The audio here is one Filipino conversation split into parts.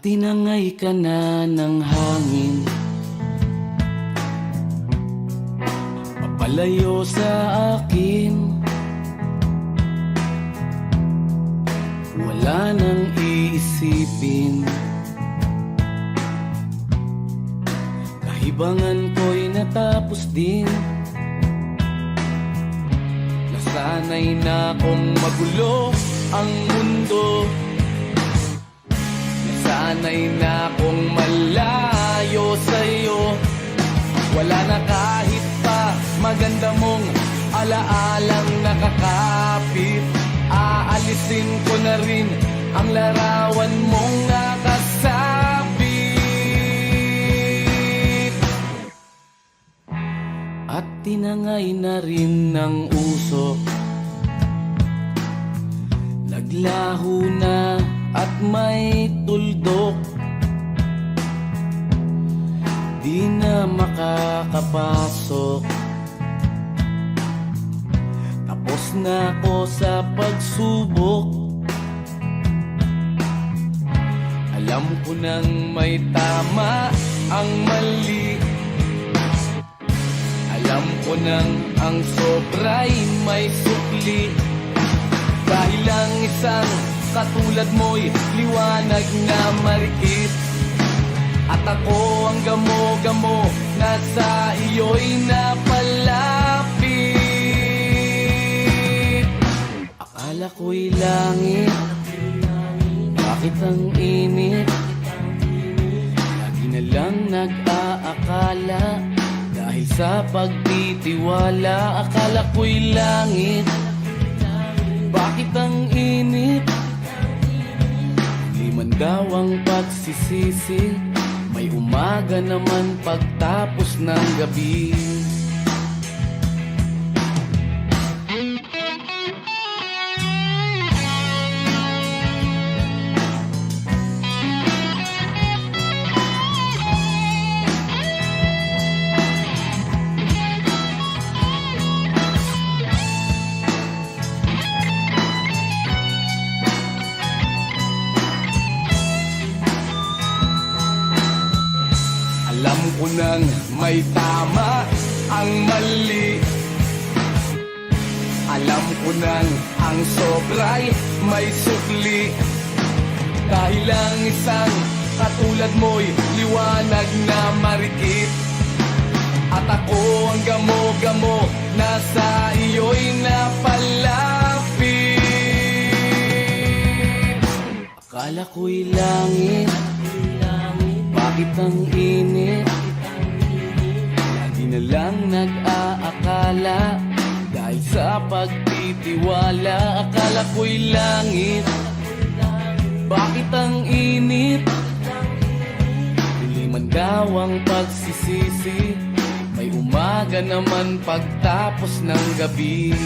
tinangay ka na ng hangin, papalayo sa akin. Wala nang iisipin, kahibangan ko'y natapos din. Nasanay na kong magulo ang mundo, nasanay na kong malayo sa'yo. Wala na kahit pa maganda mong alaalang nakakapit. Aalisin ko na rin ang larawan mong nakasabit. At tinangay na rin ng usok, naglaho na at may tuldok. Di na makakapasok, tapos na ako sa pagsubok. Alam ko nang may tama ang mali, alam ko nang ang sobra'y may sukli. Dahil ang isang katulad mo'y liwanag na marikit, at ako ang gamo-gamo na sa iyo'y napalapit. Akala ko'y langit, bakit ang init? Lagi na lang nag-aakala, dahil sa pagtitiwala. Akala ko'y langit, bakit ang init? Liman daw ang pagsisisi, may umaga naman pagtapos ng gabi. Alam ko nang may tama ang mali, alam ko nang ang sobra'y may sukli. Dahil ang isang katulad mo'y liwanag na marikit, at ako ang gamo-gamo na sa iyo'y napalapit. Akala ko'y langit, bakit ang init? Lagi na lang nag-aakala, dahil sa pagtitiwala. Akala ko'y langit, bakit ang init? Liman daw ang pagsisisi, may umaga naman pagtapos ng gabi.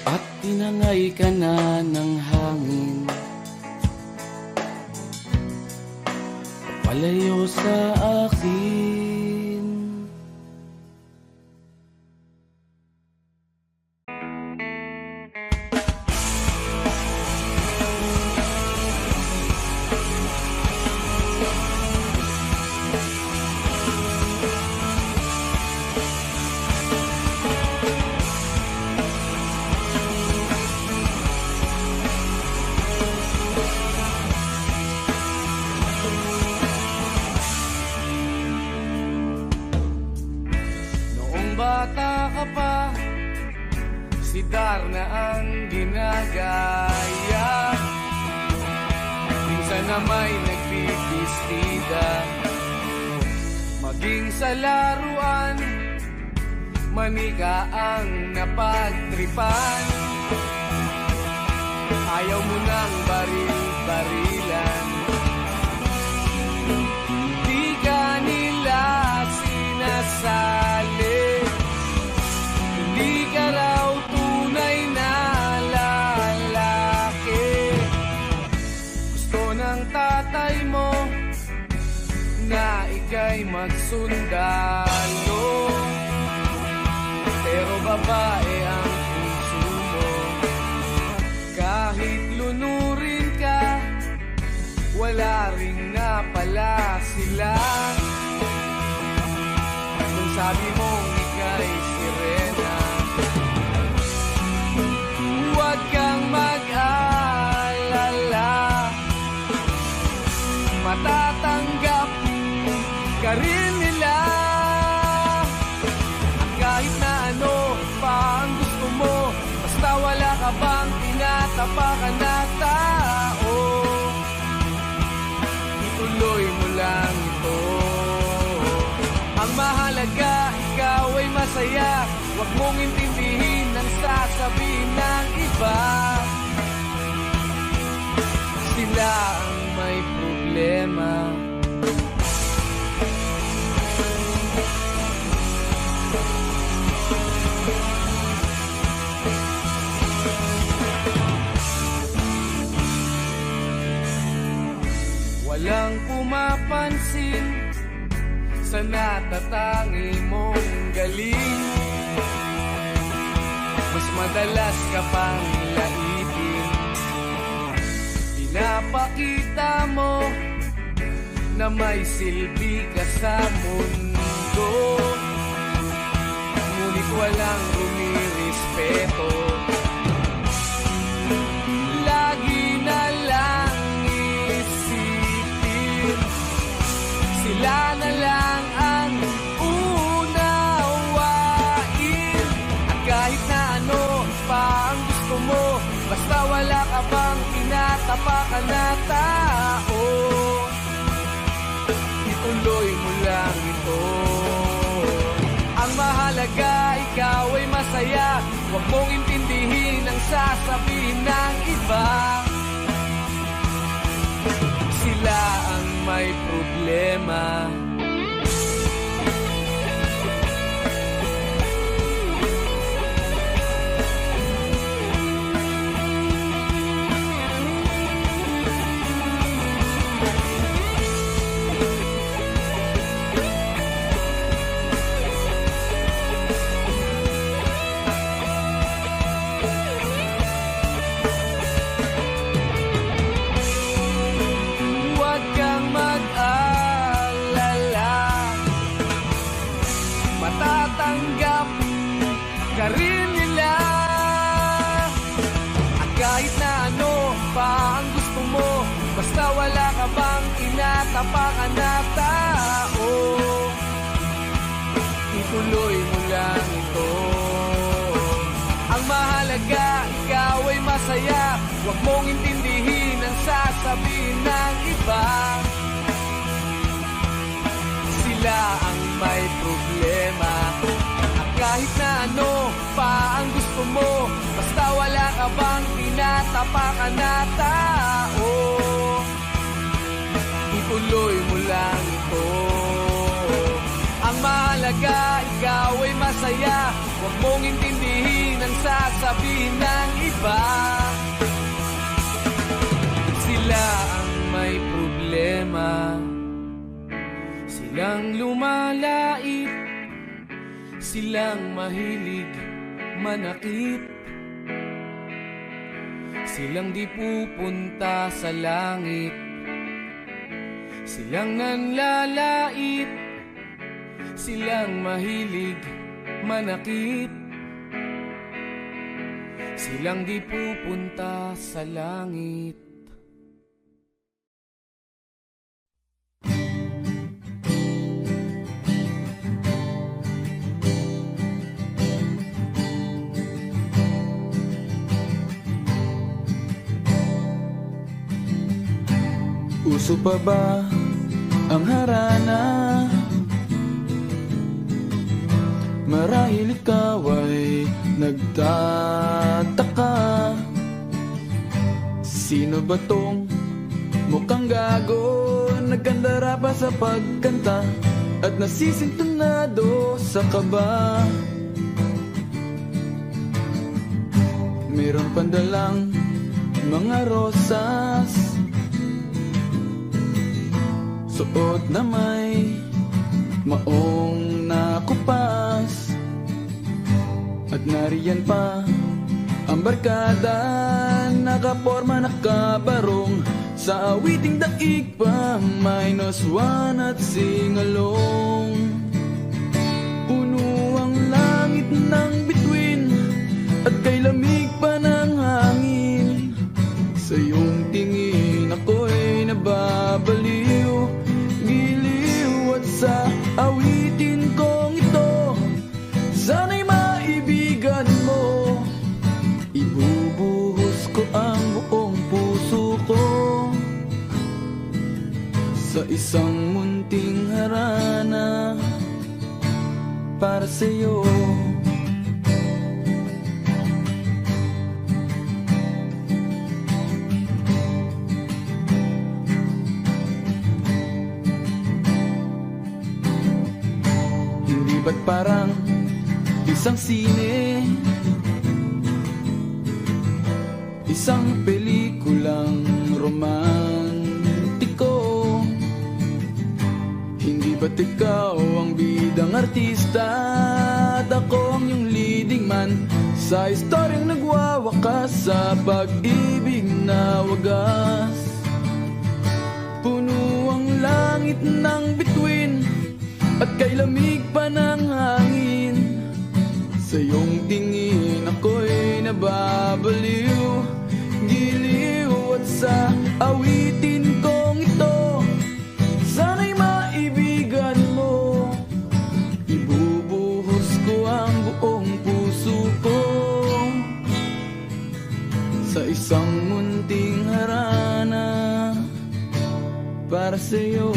At tinangay ka na ng hangin, palayo sa akin. Bata ka pa, si Darna ang ginagaya. Minsan na may nagbibistida, maging sa laruan, manika ang napagtripan. Ayaw mo nang baril-barilan, di ka nila sinasali. Hindi ka raw tunay na lalaki. Gusto ng tatay mo na ika'y magsundalo, pero babae ang puso mo. Kahit lunurin ka wala rin na pala sila. Nung sabi mong ika'y sirena, huwag kang mag-alala, matatanggap ka rin nila. At kahit na ano pa ang gusto mo, basta wala ka bang tinatapakan na tao, ituloy mo lang ito. Ang mahalaga, ikaw ay masaya, huwag mong intindihin ang sasabihin ng iba. Sila ang may problema. Walang pumapansin sa natatangi mong galing. Mas madalas ka pang laitin. Pinapakita mo na may silbi ka sa mundo, ngunit walang rumirespeto. Lagi na lang sila na lang ang unawain. At kahit na ano pa ang gusto mo, basta wala ka bang tinatapakan na tao, ituloy mo lang ito. Ang mahalaga, ikaw ay masaya, huwag mong intindihin ang sasabihin ng iba. Sila ang may problema. Matatanggap ka rin nila. At kahit na ano pa ang gusto mo, basta wala ka bang tinatapakan na tao, ituloy mo lang ito. Ang mahalaga, ikaw ay masaya, huwag mong intindihin ang sasabihin ng iba. Sila ang may problema. At kahit na ano pa ang gusto mo, basta wala ka bang tinatapakan na tao, ituloy mo lang ito. Ang mahalaga, ikaw ay masaya, huwag mong intindihin ang sasabihin ng iba. Sila ang may problema. Silang lumalait, silang mahilig manakit, silang di pupunta sa langit, silang nanlalait, silang mahilig manakit, silang di pupunta sa langit. Uso pa ba ang harana? Marahil ikaw ay nagtataka, sino ba tong mukhang gago, nagkandara pa sa pagkanta at nasisintonado sa kaba. Meron pandalang mga rosas, suot na may maong nakupas, at nariyan pa ang barkada, nakaporma nakabarong, Sa awiting daig pa, -1 at singalong. Puno ang langit ng bituin, at kay lamig pa ng hangin. Sa iyong tingin ako'y nababaliw, giliw. At sa awitin kong ito, sana'y maibigan mo. Ibubuhos ko ang buong puso ko sa isang munting harana para sa'yo. Hindi ba't parang isang sine, isang pelikulang romantiko? Hindi ba't ikaw ang bidang artista at ako ang iyong leading man sa istoryang nagwawakas sa pag-ibig na wagas? Puno ang langit ng bituin, at kay lamig pa ng hangin. Sa iyong tingin ako'y nababaliw, giliw. At sa awitin kong ito, sana'y maibigan mo. Ibubuhos ko ang buong puso ko sa isang munting harana para sa'yo.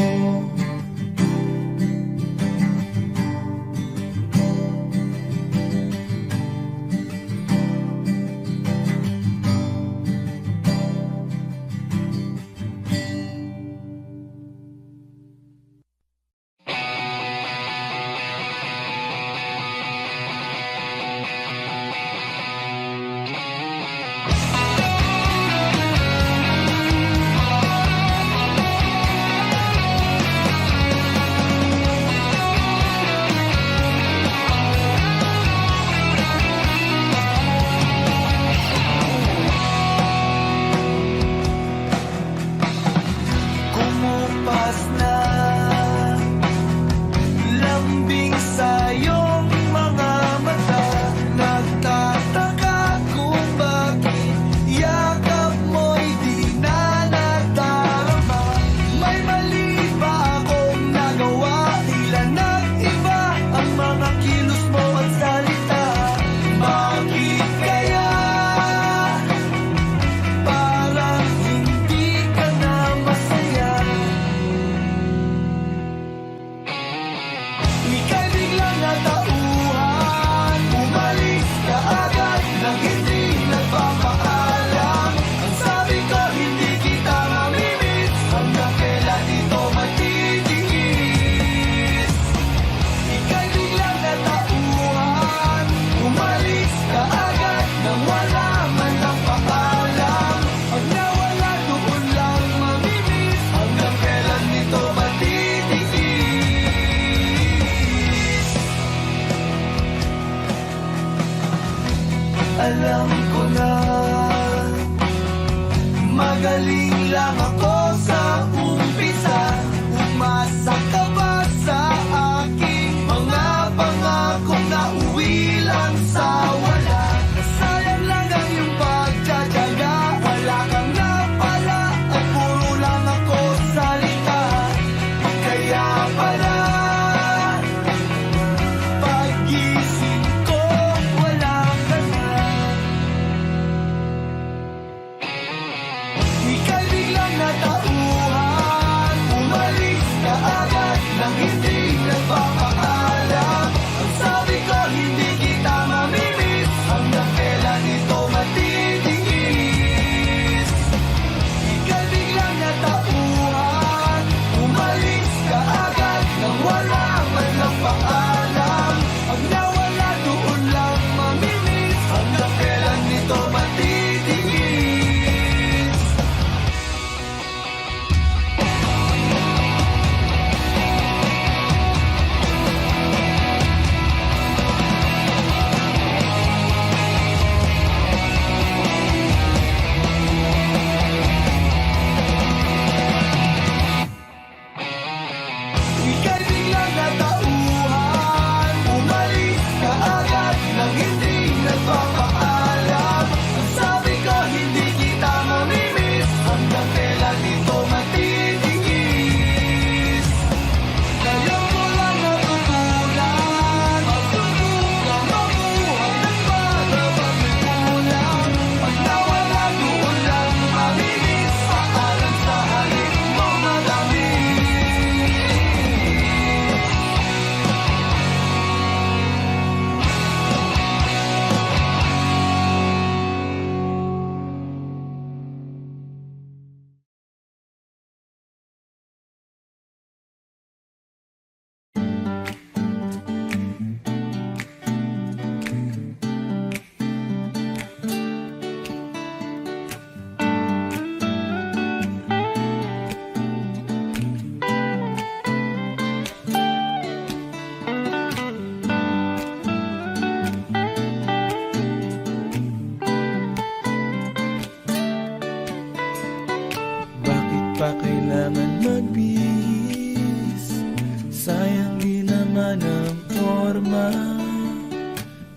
pa kailangan magbihis? Sayang di naman ang forma,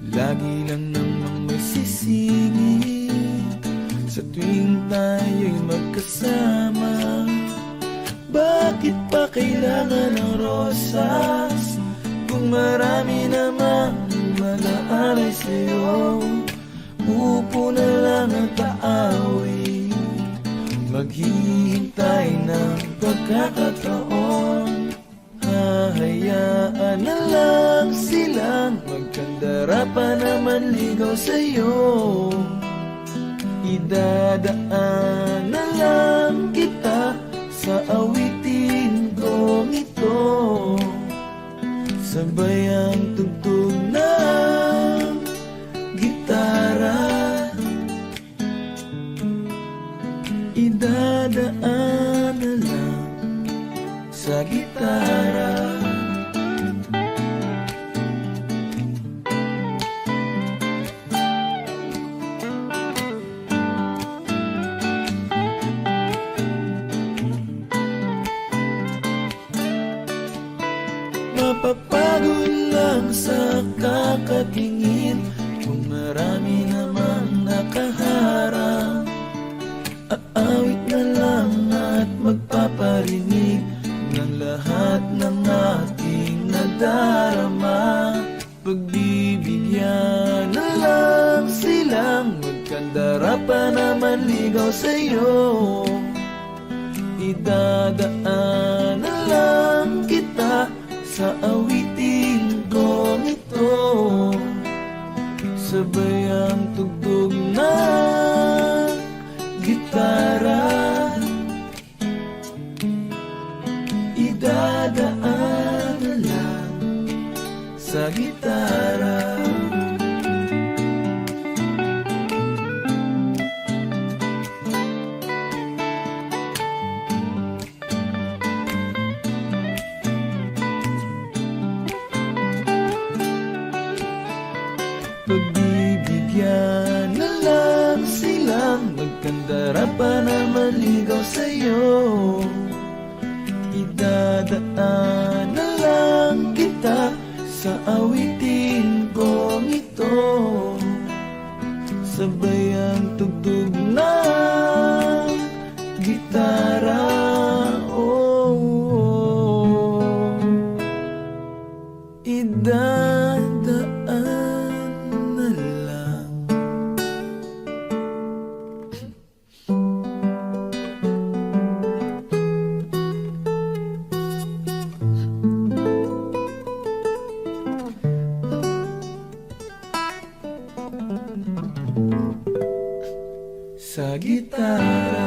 lagi lang namang may sisingit sa tuwing tayo'y magkasama. Bakit pa kailangan ng rosas kung marami namang mag-aalay sa'yo? Upo na lang ang kaaway, maghihintay ng pagkakataon. Hahayaan na lang silang magkandara pa naman ligaw sa'yo. Idadaan na lang kita sa awitin kong ito, sabay ang tugtog ng gitara. Idadaan na lang sa gitara. Mapapagod lang sa kakatingin kung marami namang nakaharap. Aawit na lang at magpaparinig ng lahat ng aking nadarama. Pagbibigyan na lang silang magkandara pa naman ligaw sa'yo. Idadaan na lang kita sa awitin kong ito, sabay ang tugtog ng gitara. Idadaan na lang sa gitara. Pagbibigyan na lang silang magkandara pa naman ligaw sa'yo. Idadaan na lang kita sa awitin kong ito, sabay ang tugtog ng gitara. Oh, oh. Idadaan na lang. Sa gitara.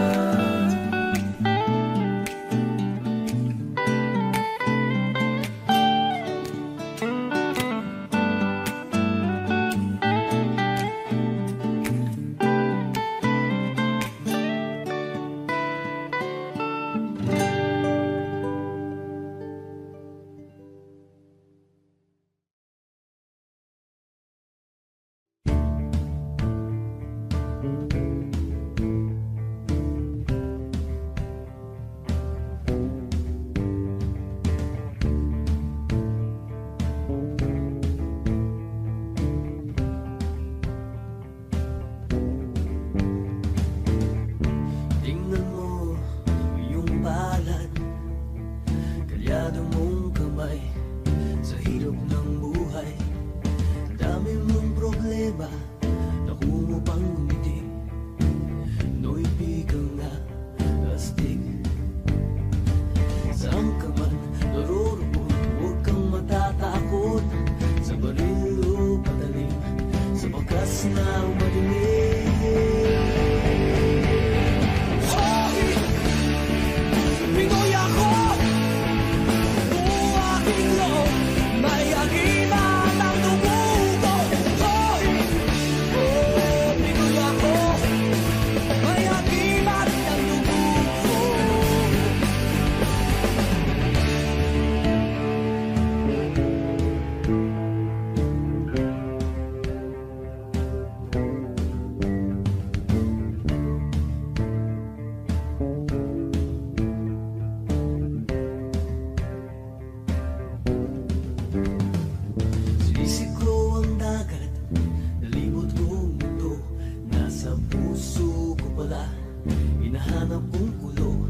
hinahanap kong kulo.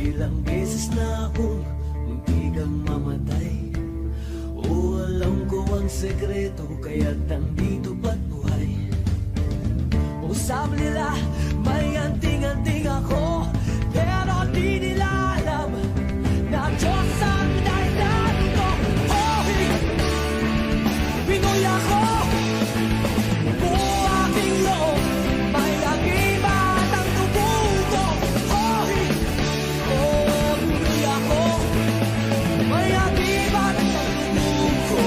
Ilang beses na akong muntikang mamatay. O alam ko ang sekreto, kaya't nandito pa't buhay. O sabi nila, may anting-anting ako, pero di nila alam na Diyos ang dahilan ko. Hoy! Pinoy ako! Buo aking loob, may agibat ang tubo ko. Hoy! Oh, Pinoy ako, may agibat ang tubo ko.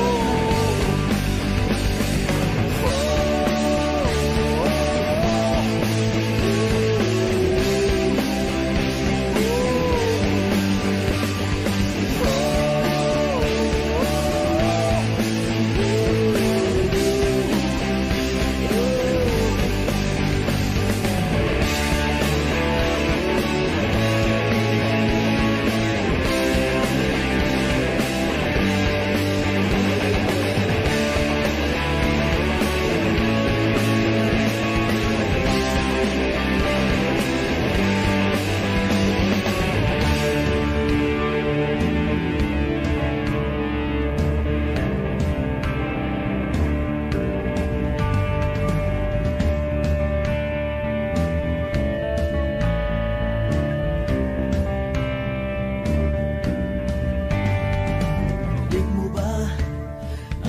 Dinig mo ba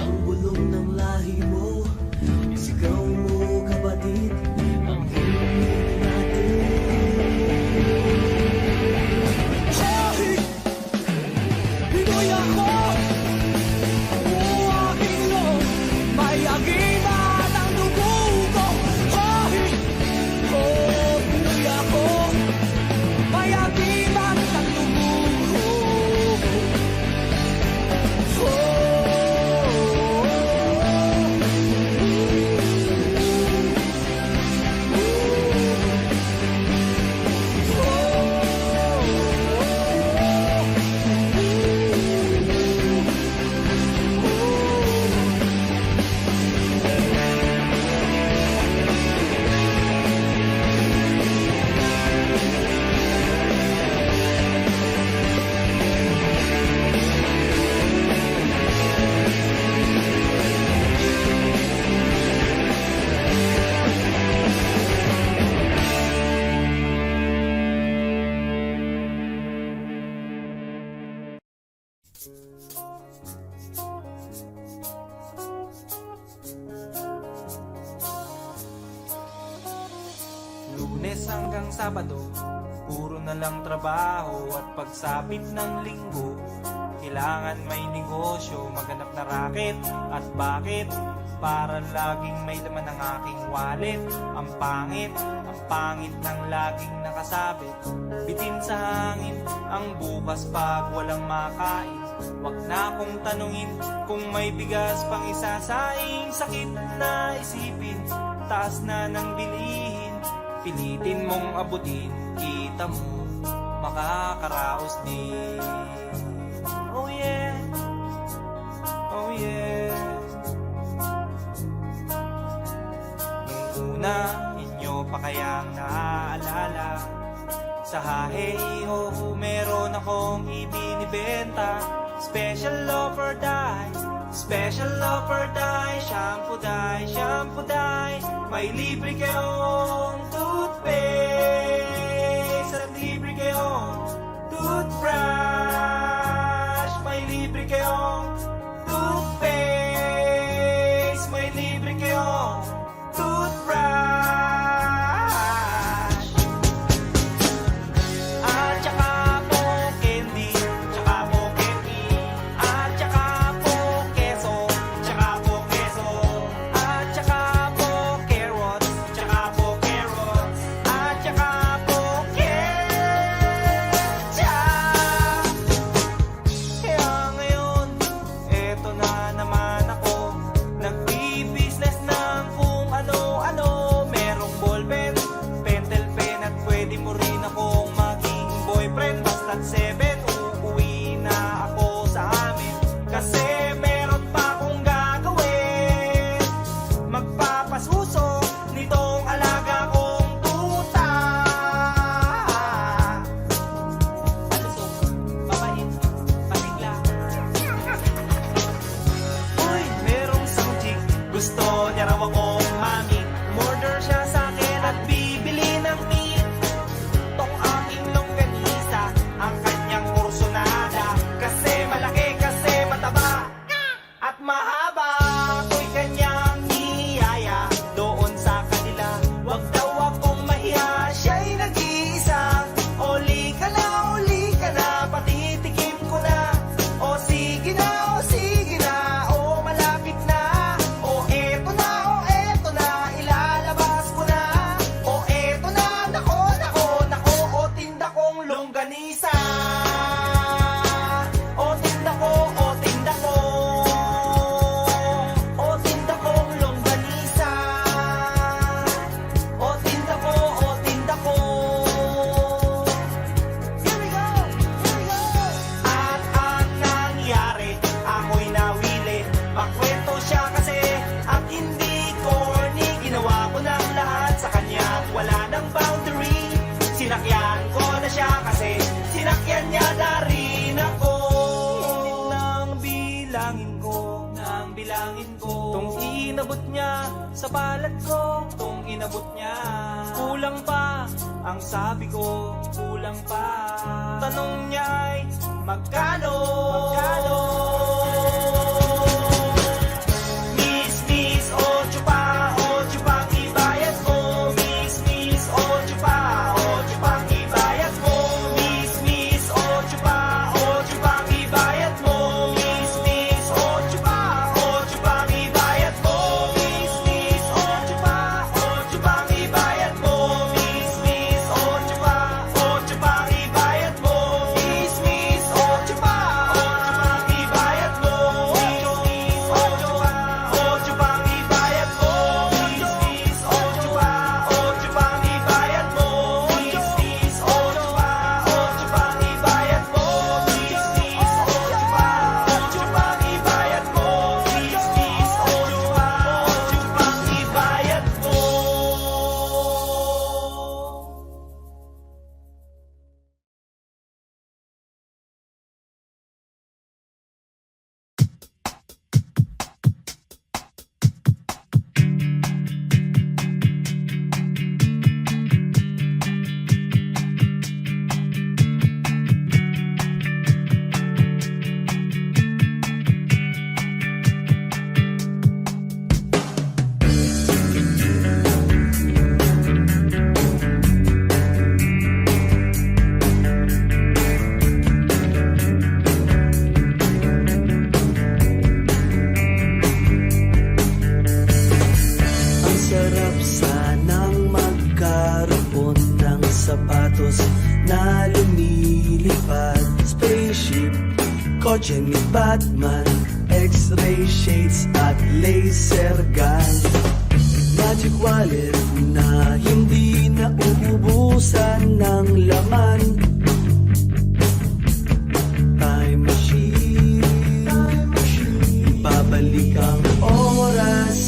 ang bulong ng lahi mo? Isigaw mo, kapatid, ang himig natin. Hoy! Pinoy ako! Buo aking loob, may agibat ang dugo ko. Hoy! Oh, Pinoy ako, may agibat ang dugo ko. Lunes hanggang Sabado, puro na lang trabaho. At pagsapit ng Linggo, kailangan may negosyo, maghanap na racket. At bakit? Para laging may laman ang aking wallet. Ang pangit ng laging nakasabit. Bitin sa hangin ang bukas pag walang makain. Wag na akong tanungin kung may bigas pang isasaing. Sakit na isipin, taas na ng bilihin. Pilitin mong abutin, kita mo, makakaraos din. Oh yeah, oh yeah. Nung una, inyo pa kayang naaalala, sa hahe-ho, meron akong ibinibenta. Special offer die, special offer die. Shampoo die, shampoo die. May libre kayong toothpaste at libre kayong toothbrush. May libre kayong toothpaste. May libre kayong toothbrush. At saka po candy, saka po candy. At saka po keso, saka po keso. At saka po carrots, saka po carrots. At inabot niya sa palad ko, kung inabot niya, kulang pa. Ang sabi ko, kulang pa. Tanong niya ay, magkano? Magkano? Miss, miss, 8 pa ang ibayad mo. Miss, miss, 8 pa ang ibayad mo. Miss, miss, 8 pa ang ibayad mo. Miss, miss, 8 pa ang ibayad mo. Miss, miss, 8 pa ang ibayad mo. Miss, miss, 8 pa ang ibayad mo. Miss, miss, 8 pa ang ibayad mo. na lumilipad. Spaceship, kotse ni Batman, X-ray shades at laser gun. Magic wallet na hindi na uubusan ng laman. Time machine, babalik ang oras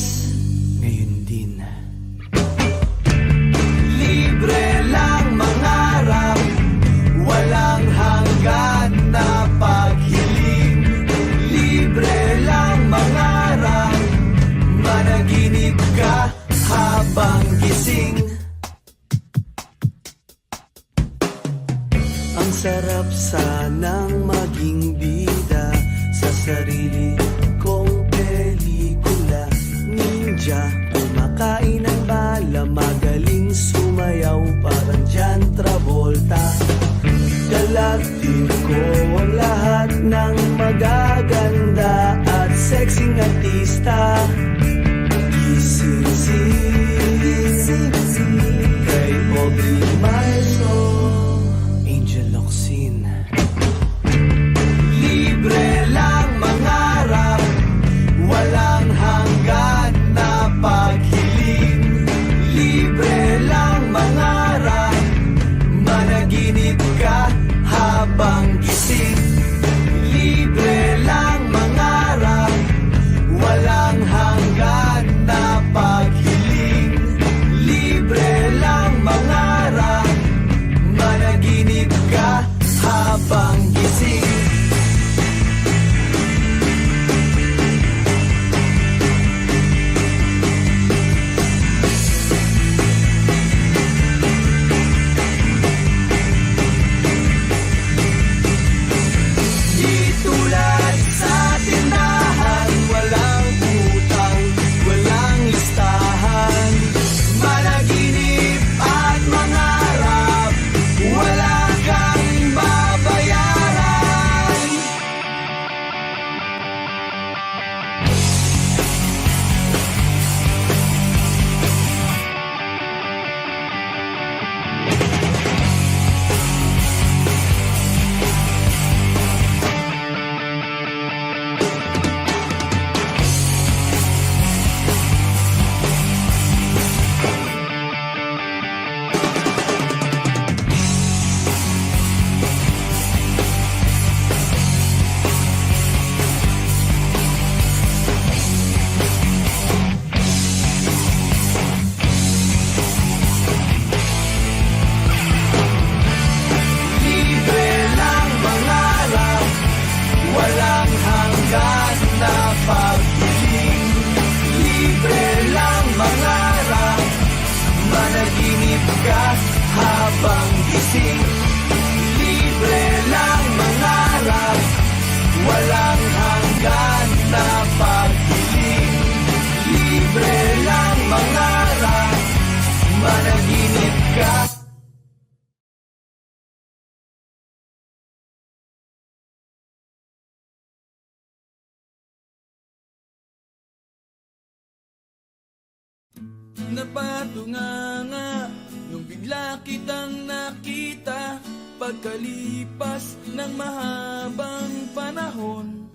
ngayon din. Libre lang mangarap, walang hanggan na paghiling. Libre lang mangarap, managinip ka habang gising. Ang sarap sanang maging bida sa sarili kong pelikula. Ninja, kumakain ng bala, magaling sumayaw parang John Travolta. Galactic ko ang lahat ng magaganda at sexing artista. Gising kay Aubrey Marzo, Angel Locsin. Libre lang mangarap, walang hanggan na paghiling. Libre lang mangarap, managinip ka habang gising. Libre lang mangarap, walang hanggan na paghiling. Libre lang mangarap, managinip ka habang gising. Napatunganga nung bigla kitang nakita, pagkalipas ng mahabang panahon.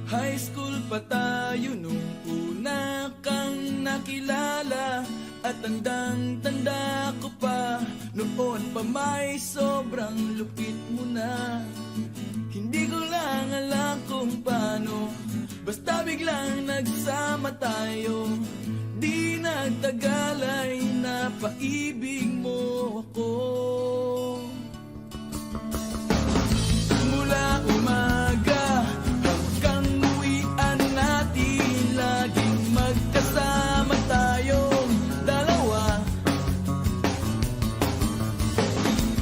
High school pa tayo nung una kang nakilala, at tandang-tanda ko pa, noon pa may sobrang lupit mo na. Hindi ko lang alam kung paano, basta biglang nagsama tayo. Di nagtagal ay napaibig mo ako. Mula umaga hanggang uwian natin, laging magkasama tayong dalawa.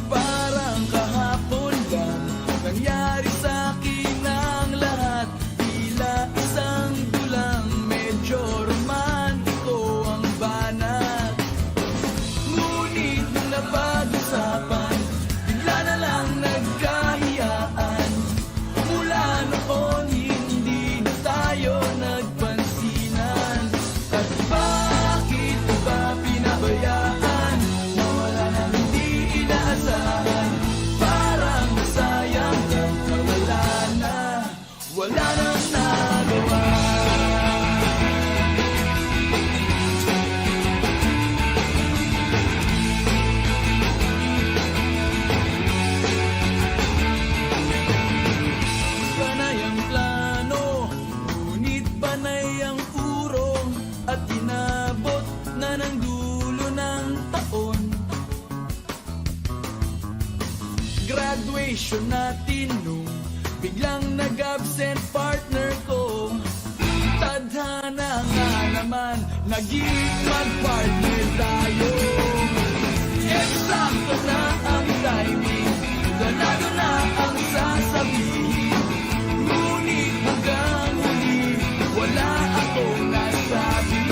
Parang kahapon lang nangyari sa'kin ang lahat, tila isang dulang medyo romantiko ang banat. Ngunit nung napag-usapan, bigla na lang nagkahiyaan. Mula noon hindi na tayo nagpansinan. At bakit ba pinabayaan, nawala na hindi inaasahan? Parang nasayang lang na wala nang nagawa. Panay ang plano, ngunit panay ang urong, at inabot na ng dulo ng taon. Graduation natin nung biglang nag-absent partner ko. Tadhana nga naman, naging mag-partner tayo. Eksakto na ang timing, ganado na ang sasabihin. Ngunit hanggang huli, wala akong nasabi.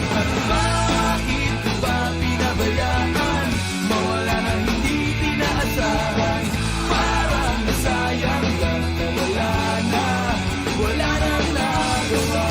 At bakit ba pinabayaan, mawala na hindi inaasahan? Parang nasayang lang na wala nang nagawa.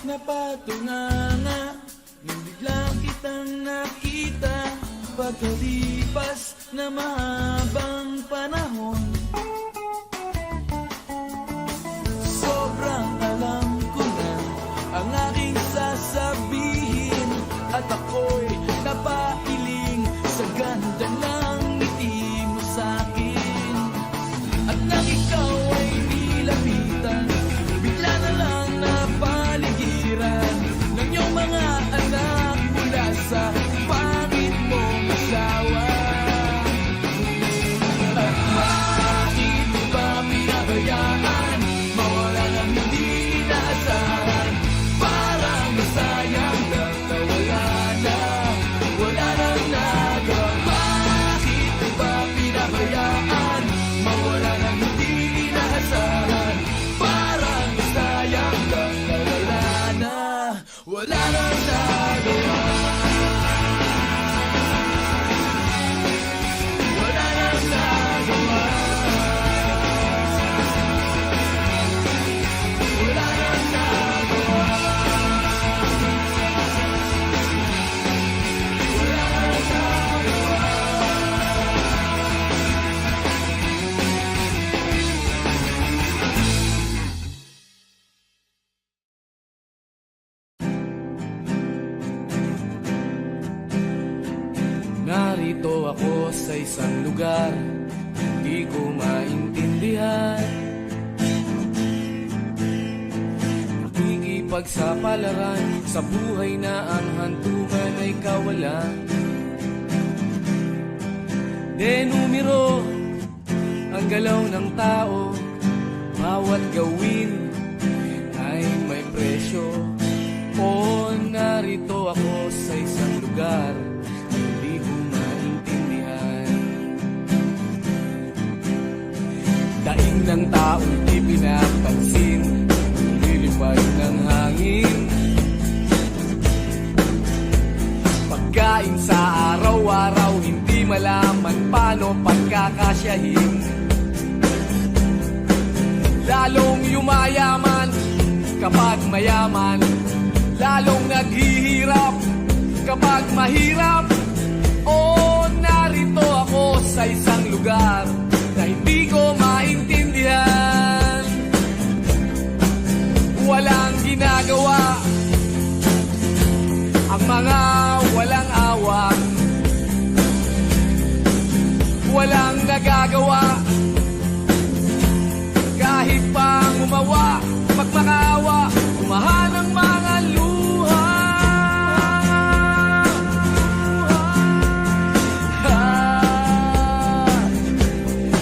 Napatunganga nung bigla kitang nakita, pagkalipas na mahabang panahon. Sobrang alam ko na ang aking sasabihin, at ako'y napailing sa ganda ng ngiti mo sa'kin. At nang ikaw ay nilapitan, bigla na lang napaligiran ng iyong mga anak mula sa pangit mong asawa. At bakit ba pinabayaan, mawala ng hindi inaasahan? Parang nasayang lang na wala nang nagawa. Bakit ba pinabayaan, mawala ng hindi inaasahan? Parang nasayang lang na wala nang nagawa. Wala nang nagawa. Wala nang nagawa. Wala nang nagawa. Narito ako sa isang lugar, di ko maintindihan. Nakikipagsapalaran sa buhay na ang hantungan ay kawalan. Denumero ang galaw ng tao, bawat gawin ay may presyo. O narito ako sa isang lugar na hindi ko maintindihan. Daing ng taong di pinapansin, lilipad ng hangin. Pagkain sa araw-araw, hindi malaman paano pagkakasyahin. Lalong yumayaman kapag mayaman, lalong naghihirap kapag mahirap. O narito ako sa isang lugar na hindi ko maintindihan. Walang ginagawa ang mga walang awa, walang nagagawa kahit pang umawa, magmakaawa, umahan ang mga luha.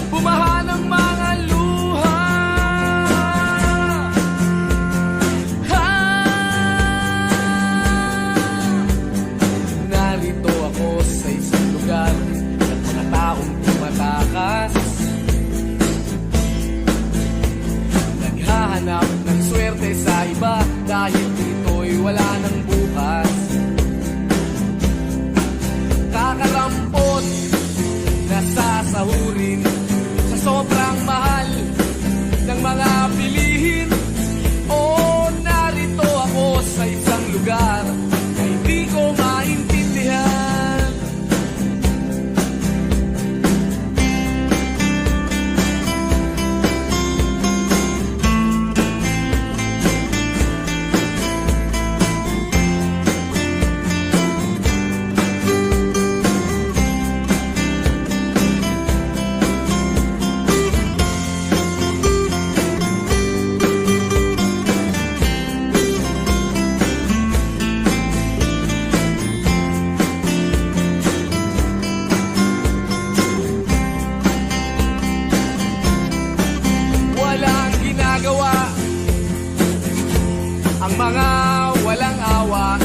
Bumahan ang mga luha. Narito ako sa isang lugar at mga taong tumatakas, naghahanap ng swerte sa iba dahil dito'y wala ng bukas. Kakarampot na sasahurin sa sobrang mahal ng mga bilihin. O narito ako sa isang lugar na hindi ko maintindihan. Walang ginagawa ang mga walang awa,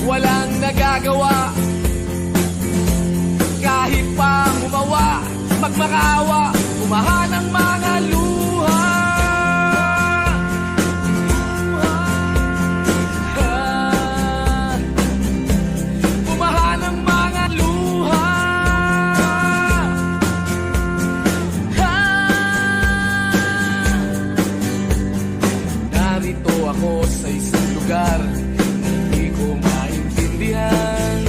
walang nagagawa kahit pa umawa, magmakaawa, umahan ang mga luha. Umahan ang mga luha. Narito ako sa isang lugar na hindi ko maintindihan.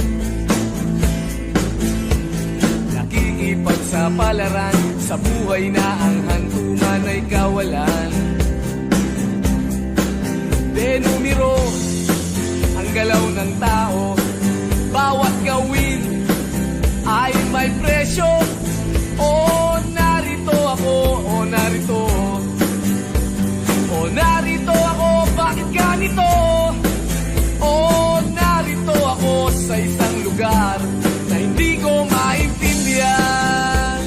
Nakikipagsapalaran sa buhay na ang hantungan ay kawalan. Denumero ang galaw ng tao, bawat gawin ay may presyo. O narito ako, o narito, o narito ako, bakit ganito? O narito ako sa isang lugar na hindi ko maintindihan.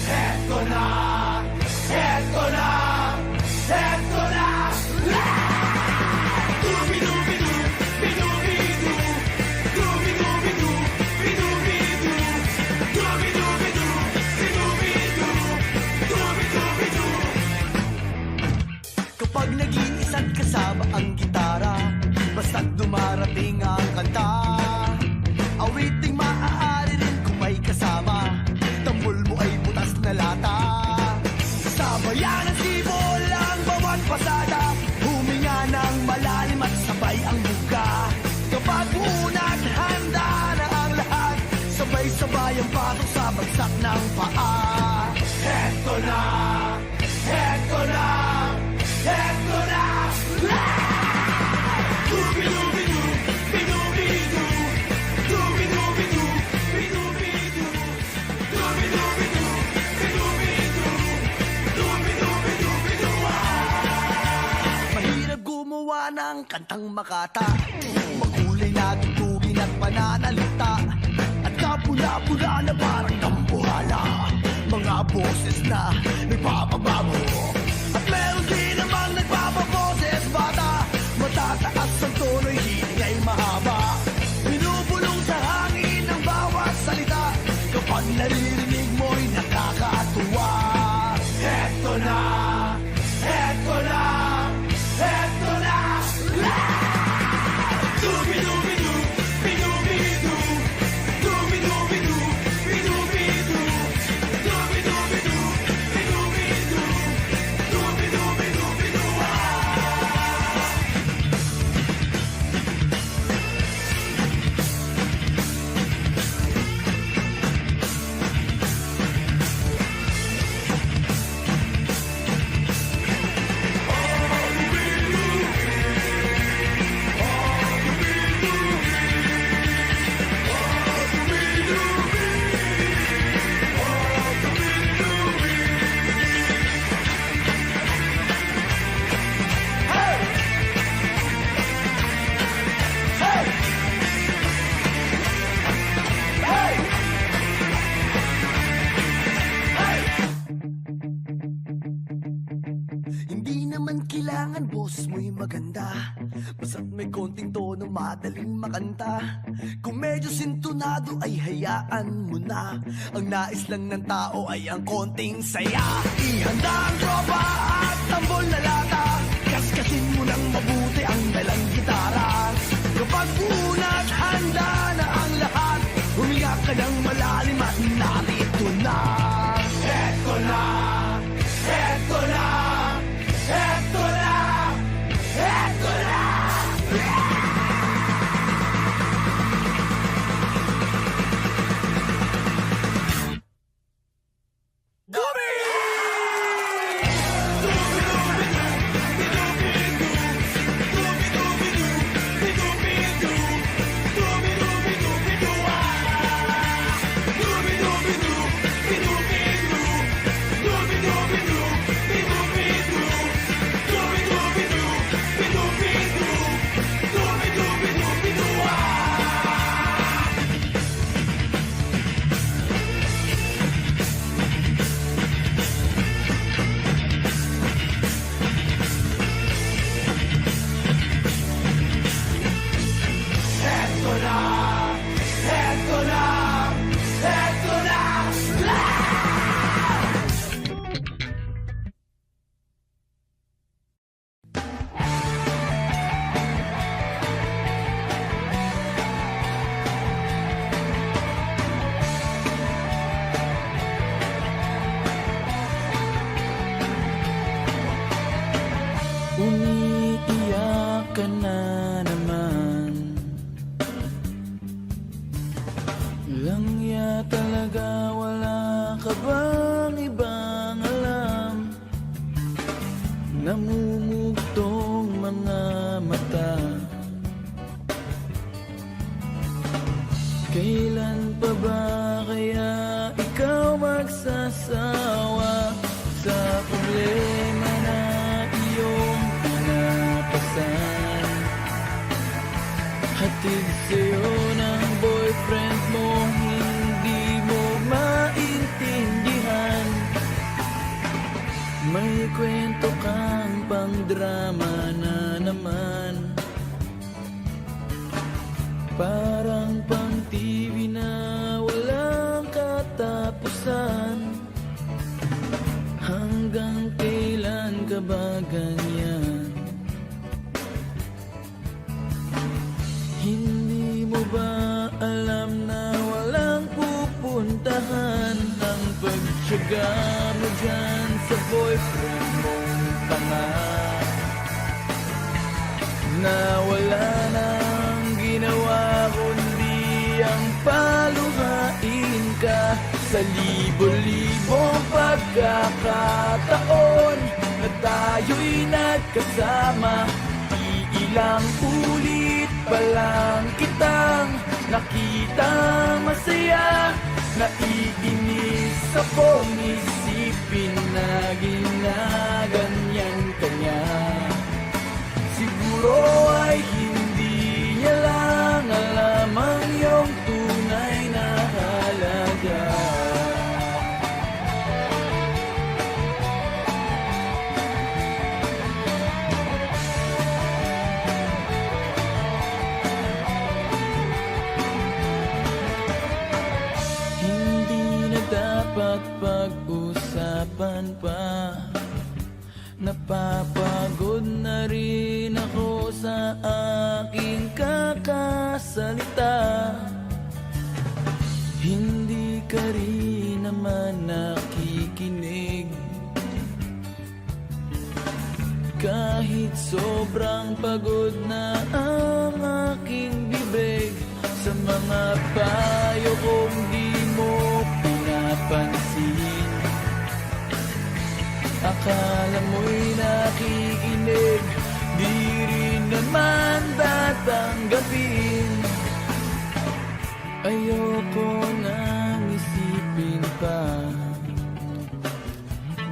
Eto na, eto na, eto na. Dubi-dubi-du, bidu-bidu, dubi-dubi-du, bidu-bidu, dubi-dubi-du, bidu-bidu, dubi-dubi-du. Kapag nag-iisa't kasama ang gitara, basta't dumarating ang kanta, awiting maaari rin kung may kasama, tambol mo ay butas na lata. Sabayan ang sibol ang bawat pasada, huminga ng malalim at sabay ang buka. Kapag unat, handa na ang lahat, sabay-sabay ang patok sa bagsak ng paa. Eto na, eto na, eto na. Dubi-dubi-du, bidu-bidu, dubi-dubi-du, bidu-bidu, dubi-dubi-du, bidu-bidu, dubi-dubi-du, bidu. Mahirap gumawa ng kantang makata, makulay na tugtugin at pananalita, at kapwa pula-pula na parang dambuhala. Mga boses na nagpapabago. At meron din namang nagpapaboses bata. Matataas ang tono'y hiling ay mahaba. Binubulong sa hangin ang bawat salita. Kapag naririnig mo'y nakakatuwa. Eto na, eto na, eto na. Dubi-dubi-du, bidu-bidu. Dubi-dubi-du, bidu-bidu. Dubi-dubi-du, bidu-bidu. Dubi-dubi-du, bidu. Hindi naman kailangan boses mo'y maganda. Basta't may konting tono, madaling makanta. Kung medyo sintonado ay hayaan mo na. Ang nais lang ng tao ay ang konting saya. Ihanda ang tropa at tambol na lata. Kaskasin mo ng mabuti ang dalang gitara. Kapag unat, handa na ang lahat. Huminga ka ng malalim at narito na. Eto na, eto na, eto na, eto na. Umiiyak ka na naman. Langya talaga, wala ka bang ibang alam? Namumugtong mga mata. Kailan pa ba kaya ikaw magsasawa sa problema na iyong pinapasan? Hatid sa'yo ng boyfriend mo, hindi mo maintindihan. May kwento kang pang-drama na naman. Parang pang-TV na walang katapusan. Hanggang kailan ka ba ganyan? Hindi mo ba alam na walang pupuntahan ang pagtyaga mo dyan sa boyfriend mong tanga? Na wala nang ginawa kundi ang paluhain ka sa libo-libong pagkakataon na tayo'y nagkasama. Iilang ulit pa lang kitang nakitang masaya. Naiinis akong isipin na ginaganyan ka niya. Siguro ay hindi niya lang alam ang iyong tunay na Napapagod na rin ako sa aking kakasalita. Hindi ka rin naman nakikinig. Kahit sobrang pagod na ang aking bibig, sa mga payo kong di mo pinapansin. Akala mo'y nakikinig, di rin naman tatanggapin. Ayoko nang isipin pa.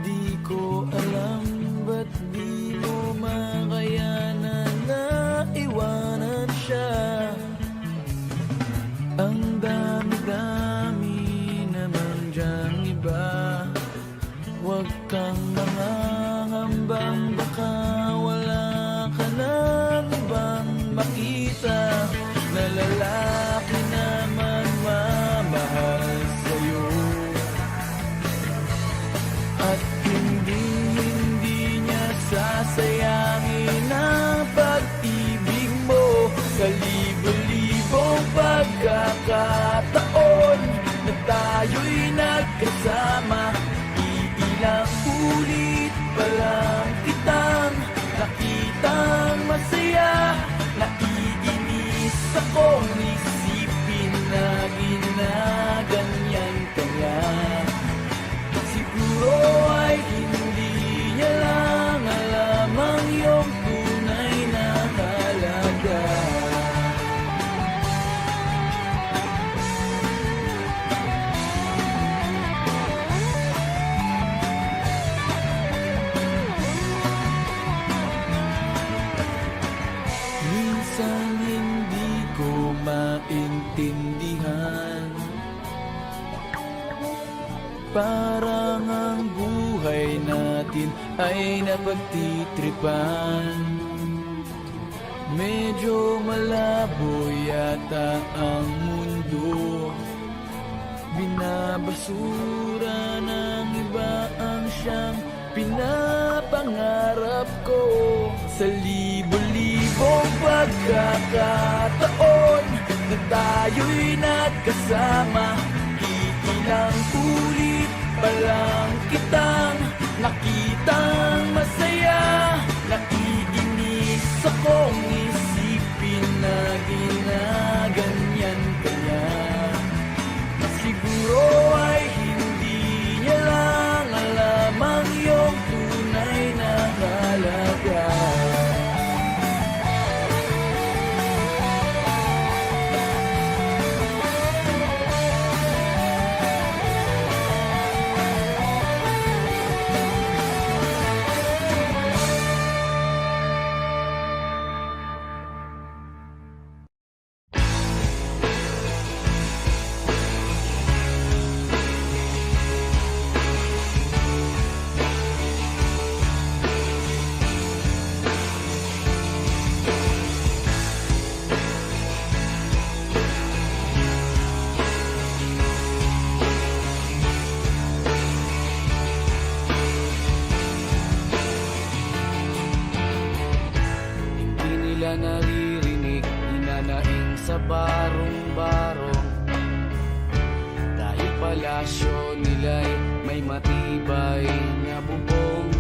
Di ko alam ba't di mo makayanan na iwanan siya. Ang dami-dami naman dyang iba. Huwag kang mangangambang baka wala ka nang ibang makita na lalaki naman mamahal sa'yo. At hindi niya sasayangin ang pag-ibig mo. Sa libo-libong pagkakataon na tayo'y nagkasama, ilang ulit pa lang kitang nakitang masaya. Naiinis akong isipin na ginaganyan ka niya. Siguro ay hindi niya lang alam ang iyong tunay na halaga. Minsan hindi ko maintindihan, parang ang buhay natin ay napagtitripan. Medyo malabo yata ang mundo, binabasura ng iba ang siyang pinapangarap ko. Sa libo-libong pagkakataon na tayo'y nagkasama, ilang ulit pa lang kitang nakitang masaya. Naiinis akong isipin na ginaganyan ka niya. Siguro ay hindi niya lang alam ang iyong tunay na halaga. Naririnig, hinanaing sa barong-barong. Dahil palasyo nila'y may matibay na bubong.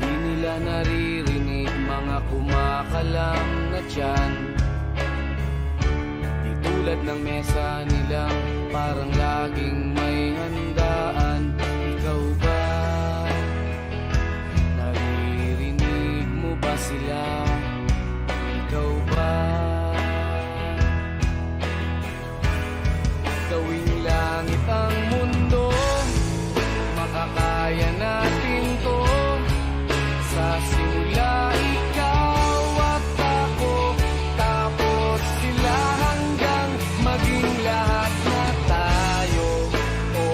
Hindi nila naririnig mga kumakalam na tiyan. Di tulad ng mesa nilang parang laging may handaan. Ikaw ba? Ba sila? Ikaw ba? Gawing langit ang mundo, makakaya natin to. Sa simula ikaw at ako, tapos sila hanggang maging lahat na tayo. O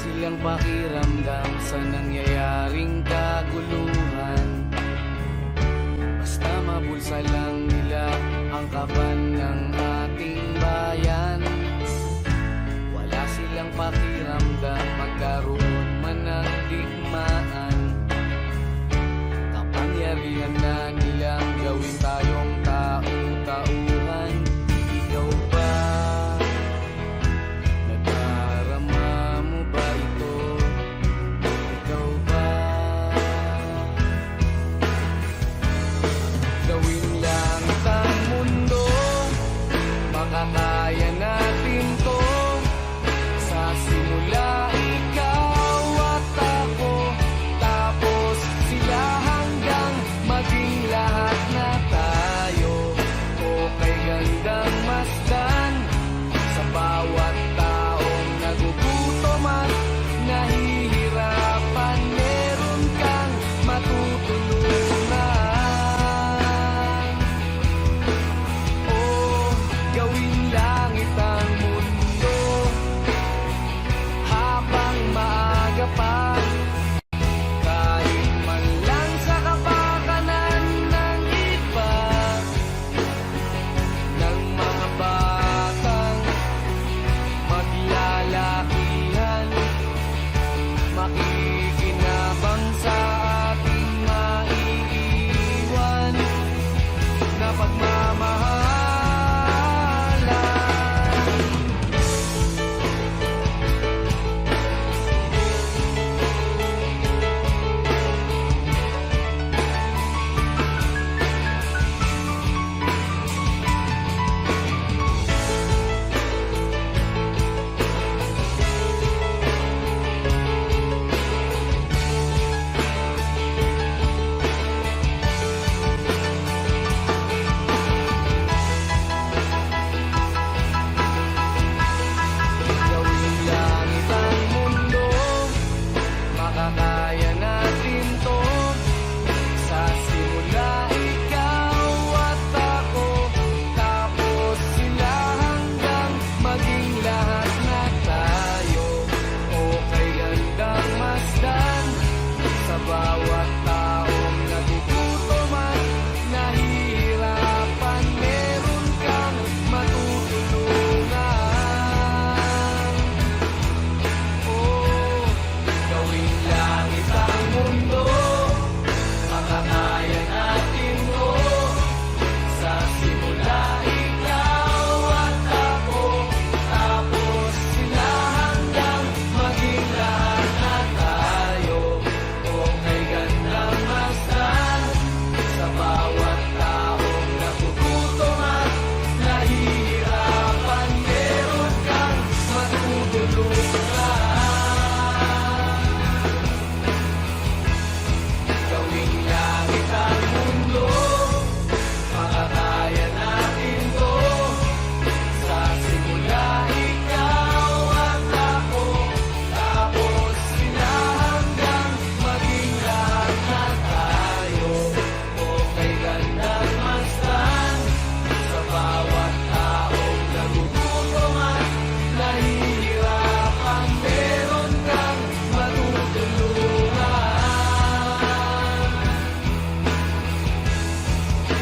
silang pakiramdam sa nangyayaring kaguluhan. Basta mabulsa lang nila ang kaban ng ating bayan. Wala silang pakiramdam magkaroon man ng digmaan. Kapangyarihan na nilang gawin tayong tau-tauhan. Ikaw ba? Nadarama mo ba ito? Ikaw ba? Gawin lang ang mundo, makakaya natin to. Sa simula ikaw at ako, tapos sila hanggang maging lahat na tayo. Okay gandang masdan sa bawat taong nagugutom at nahihirapan. Meron kang matutulungan. Oh, gawing langit ang mundo habang maaga pa. Kahit man lang sa kapakanan ng iba, ng mga batang maglalakihan, makikinabang sa ating maiiwan na pagmamahalan. Gawing langit ang mundo, makakaya natin to. Sa simula ikaw at ako, tapos sila hanggang maging lahat na tayo. Okay gandang masdan sa bawat taong nagugutom at nahihirapan. Meron kang matutulungan. Oh, gawing langit ang mundo, makakaya natin to. Sa simula ikaw at ako, tapos sila hanggang maging lahat na tayo. Okay gandang masdan sa bawat taong nagugutom at nahihirapan. Meron kang matutulungan. Gawing langit ang mundo, makakaya natin to. Sa simula ikaw at ako, tapos sila hanggang maging lahat na tayo. Okay gandang masdan sa bawat taong nagugutom at nahihirapan. Meron kang matutulungan.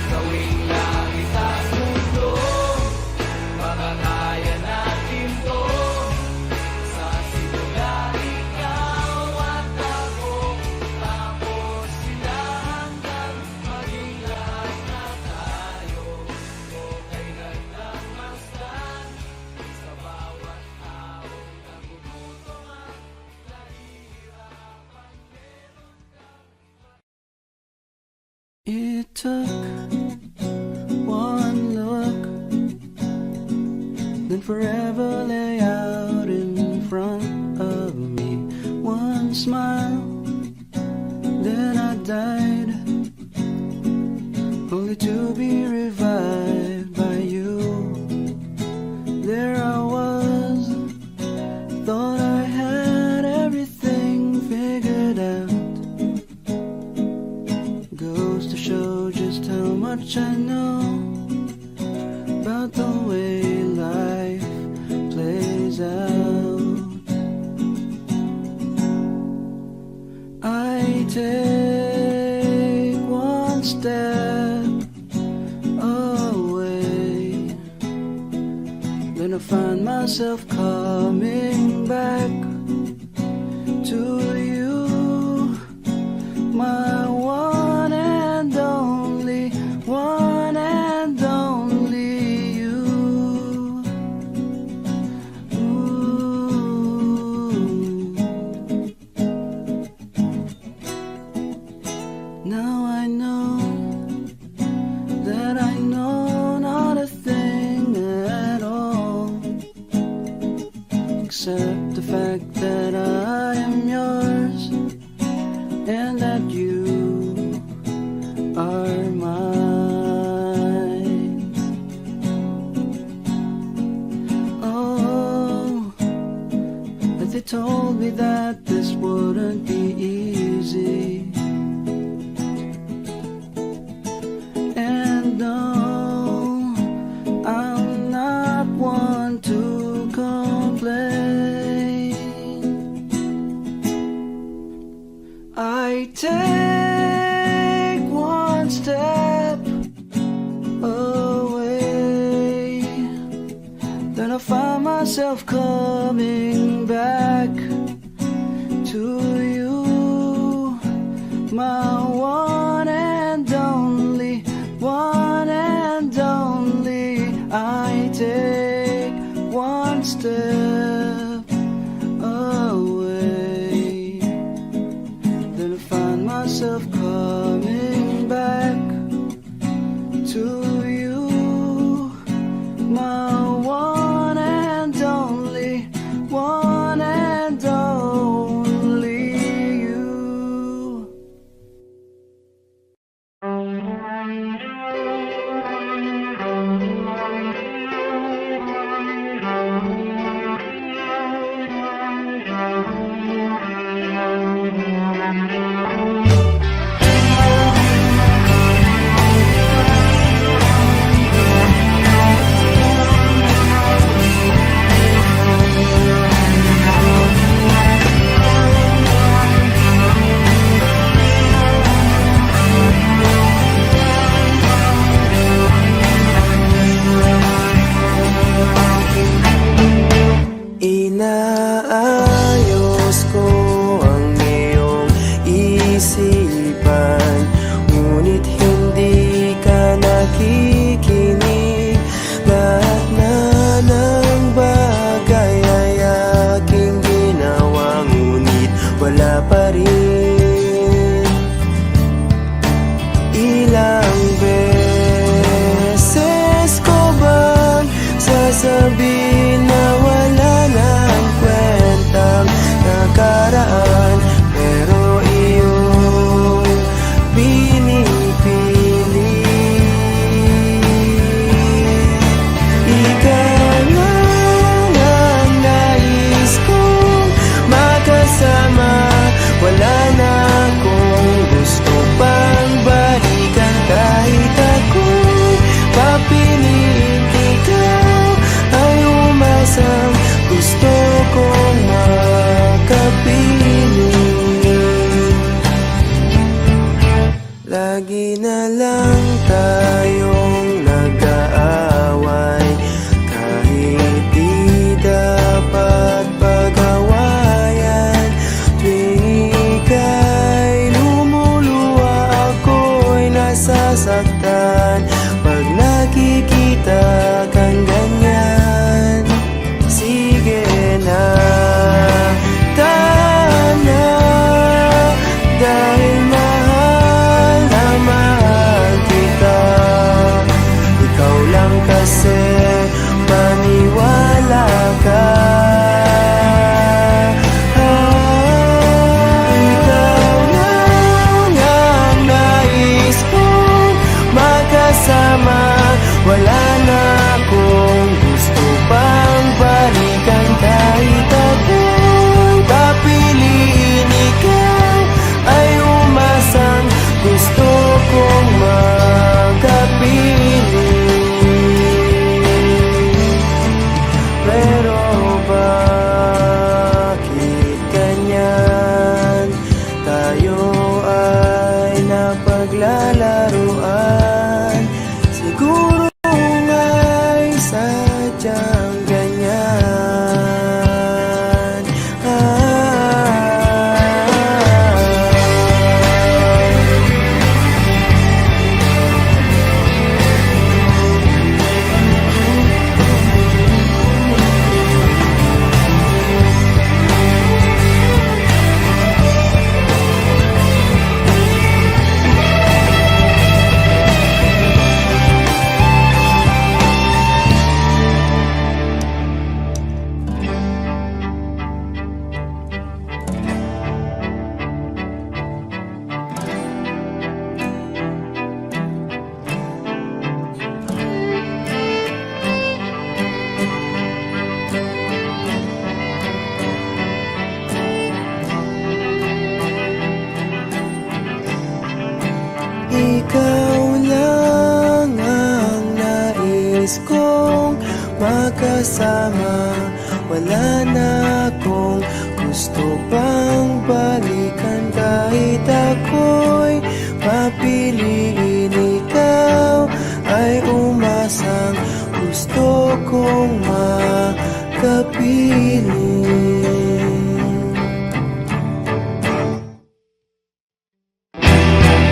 Gawing langit ang mundo, makakaya natin to. Sa simula ikaw at ako, tapos sila hanggang maging lahat na tayo. Okay gandang masdan sa bawat taong nagugutom at nahihirapan. It took one look, then forever lay out in front of me. One smile, then I died, only to be revived by you. There I was, thought I had everything figured out. Goes to show just how much I know about the way life plays out. take one step away, then I find myself coming back to you, my one and only, one and only you. Ooh. Now I know that I know not a thing at all, except the fact that I am yours and that you are mine. Oh, but they told me that this wouldn't be easy. And no, I'm not one to complain. I take one step away, then I find myself coming back to you, my one and only, one and only. I take one step away, then I find myself coming back to you, my one and only, one and only you. Inaayos ko ang iyong isipan, ngunit hindi ka nakikinig. Lahat na ng bagay ay aking ginawa, ngunit wala pa rin. Ilang beses ko bang sasabihin na wala nang kwentang nakaraan, pero iyong pinipili. Ikaw lang ang nais kong makasama, wala magkasama. Wala na akong gusto pang balikan. Kahit ako'y papiliin, ikaw ay umasang gusto kong makapiling.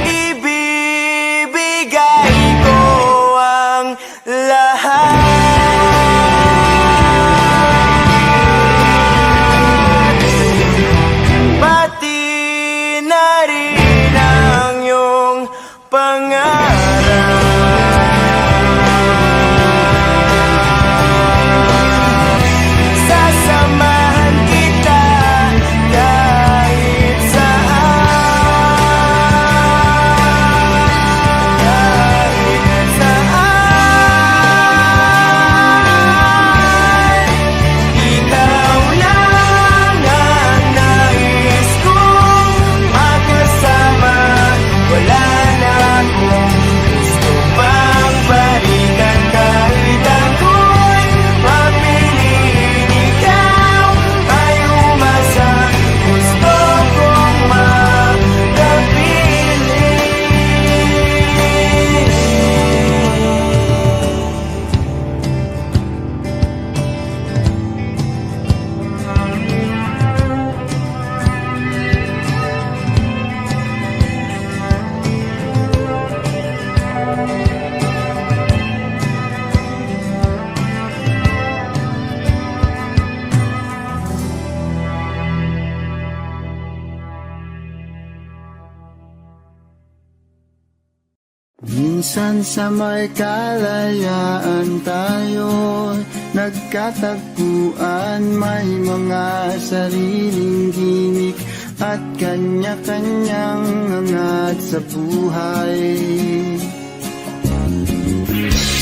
Ibibigay ko ang lahat, pati na rin ang iyong pangarap. Sasamahan kita kahit saan, kahit saan. Ikaw lang ang nais kong makasama. Wala na akong gusto pang balikan. Kahit ako'y papiliin, ikaw ay umasa. Gusto kong Minsan sa may kalayaan tayo nagkatagpuan. May mga sariling gimik at kanya-kanyang hangat sa buhay.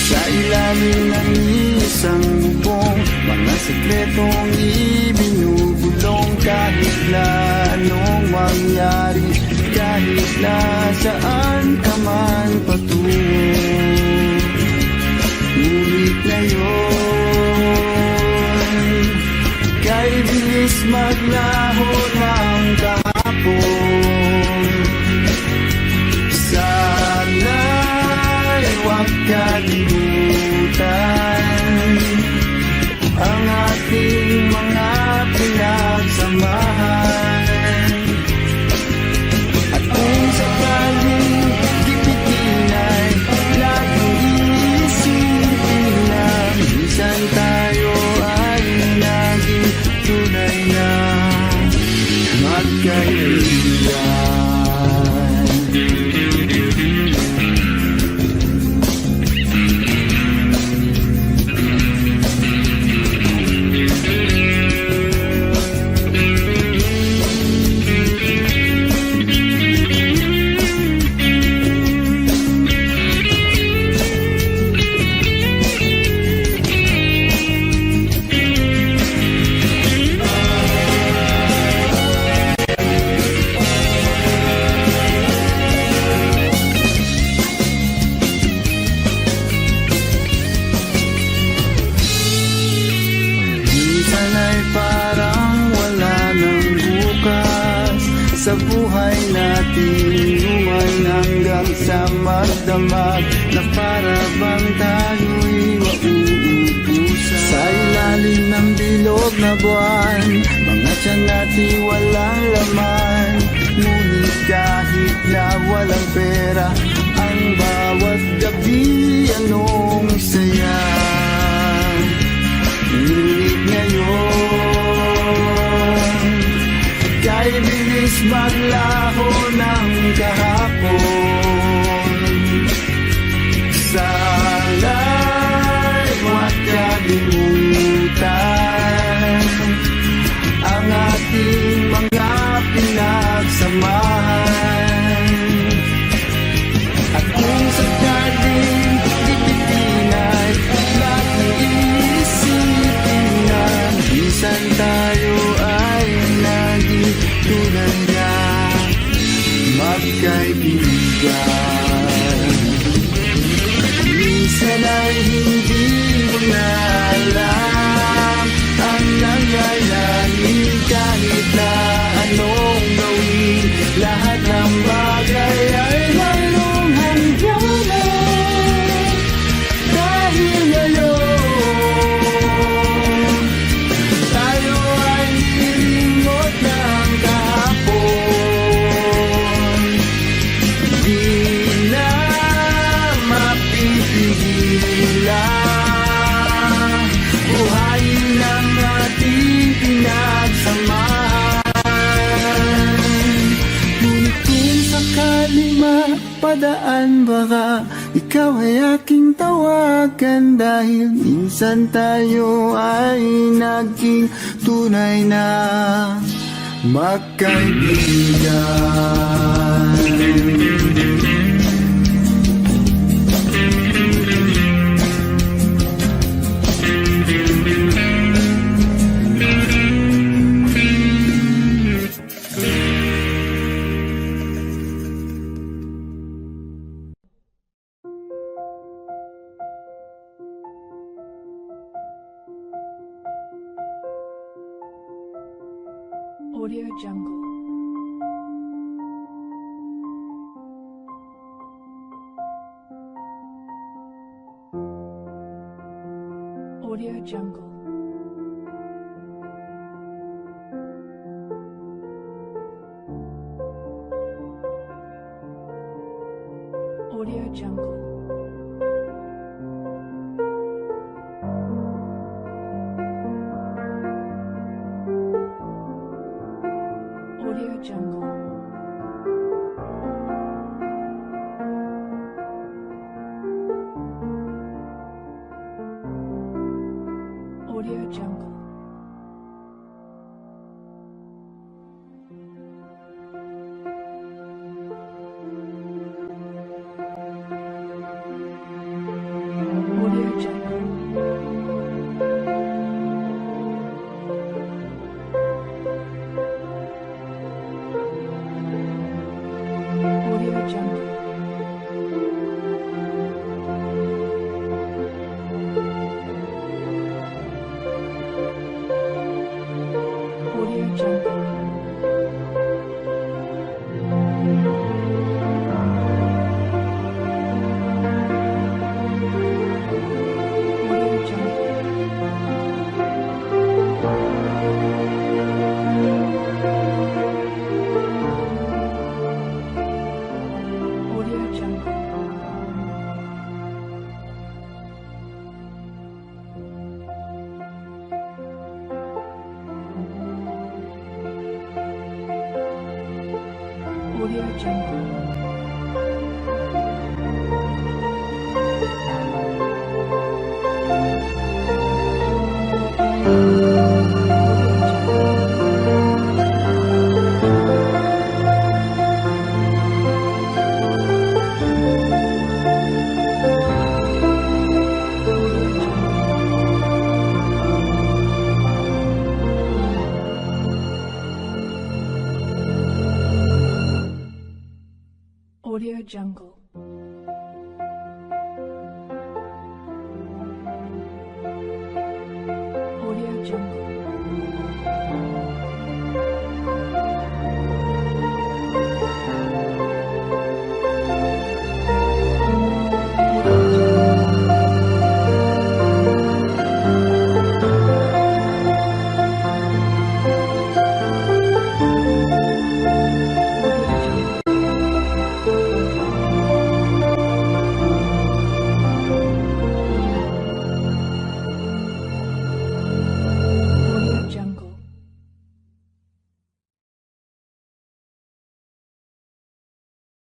Sa ilalim ng isang bubong, mga sekretong ibinubulong. Kahit na anong mangyari, kahit na saan ka man patungo, ngunit ngayon, kay bilis maglaho ng kahapon. Sana'y huwag kalimutan ang ating mga pinagsamahan. At kung sakaling dipitin ay laging iisipin na minsan tayo ay naging tunay na magkaibigan. Sa buhay natin, luman hanggang sa magdamag, na para bang tayo'y mauubusan. Sa ilalim ng bilog na buwan, mga tiyan natin walang laman. Ngunit kahit na walang pera, ang bawat gabi anong saya. Ngunit ngayon, kay bilis maglaho ng kahapon. Sana'y huwag kalimutan ang ating mga pinagsamahan. At kung sakaling dipitin ay laging iisipin na minsan tayo ay naging tunay na magkaibigan. Minsan ay hindi mo na alam padaan, baka ikaw ay aking tawagan. Dahil minsan tayo ay naging tunay na magkaibigan. Audio Jungle. Audio Jungle. Audio Jungle. Audio Jungle. Audio Jungle. Audio Jungle. Audio Jungle. Audio Jungle. Audio Jungle. Audio Jungle. Audio Jungle. Audio Jungle. Audio Jungle.